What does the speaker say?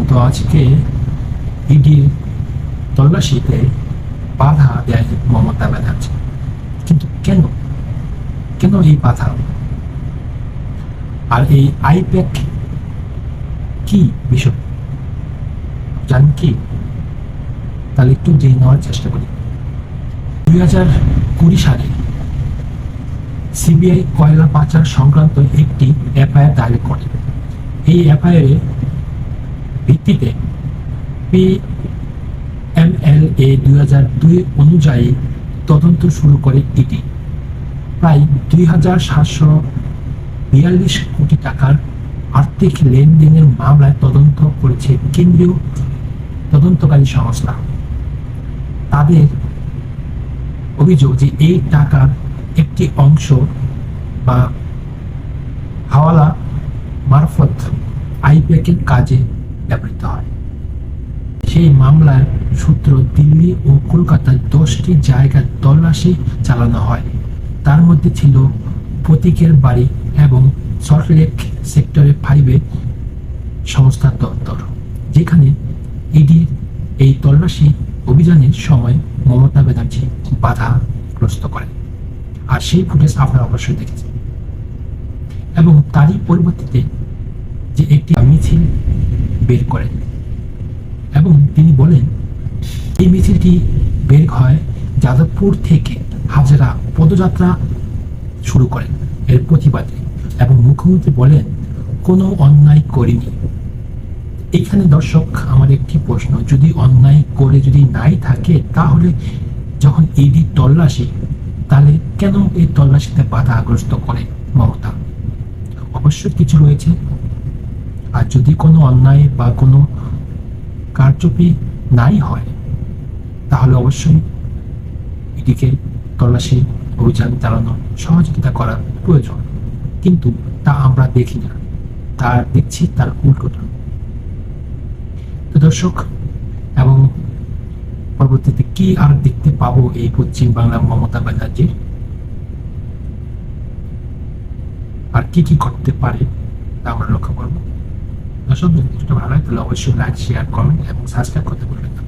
তো আজকে ইডির তল্লাশিতে বাধা দেয় মমতা ব্যানার্জি। কিন্তু কেন কেন এই বাধা? আর এই আইপ্যাক কি বিষয় জানেন কি? তাহলে একটু জেনে নেওয়ার চেষ্টা করি। 2020 সালে সিবিআই কয়লা পাচার সংক্রান্ত একটি এফআইআর দায়ের করে। এই এফআইআর ভিত্তিতে পিএমএলএ 2002 অনুযায়ী তদন্ত শুরু করে ইডি। প্রায় 2742 কোটি টাকার আর্থিক লেনদেনের মামলায় তদন্ত করেছে কেন্দ্রীয় তদন্তকারী সংস্থা। তাদের অভিযোগ যে এই টাকার একটি অংশ বা হাওয়ালা মারফত আইপ্যাকের কাজে ব্যবহৃত হয়। সেই মামলার সূত্র দিল্লি ও কলকাতায় 10টি জায়গায় তল্লাশি চালানো হয়। তার মধ্যে ছিল প্রতীকের বাড়ি এবং সল্টলেক সেক্টরে 5 সংস্থার দপ্তর, যেখানে ইডির এই তল্লাশি অভিযানের সময় মমতা ব্যানার্জি বাধাগ্রস্ত করেন। আর সেই ফুটেজ আপনারা অবশ্যই দেখেছেন। এবং তারই পরিবর্তে যে একটি মিছিল বের করেন এবং তিনি বলেন এই মিছিলটি বের হয় যাদবপুর থেকে হাজারা পদযাত্রা শুরু করেন এর প্রতিবাদে। এবং মুখ্যমন্ত্রী বলেন কোনো অন্যায় করিনি। এখানে দর্শক আমার একটি প্রশ্ন, যদি অন্যায় করে যদি নাই থাকে তাহলে যখন ইডি তল্লাশি, তাহলে কেন এই তল্লাশিতে বাধাগ্রস্ত করে মমতা? অবশ্যই কিছু রয়েছে। আর যদি কোনো অন্যায় বা কোনো কারচুপি নাই হয় তাহলে অবশ্যই ইডিকে তল্লাশি অভিযান চালানো সহযোগিতা করা প্রয়োজন, কিন্তু তা আমরা দেখি না, তা দেখছি তার উল্টোটা। তো দর্শক, এবং পরবর্তীতে কি আর দেখতে পাবো এই পশ্চিম বাংলা মমতা ব্যানার্জির, আর কি কি করতে পারে তা আমরা লক্ষ্য করবো। দর্শক, যদি ভিডিওটা ভালো হয় তাহলে অবশ্যই লাইক, শেয়ার, কমেন্ট এবং সাবস্ক্রাইব করতে ভুলবেন না।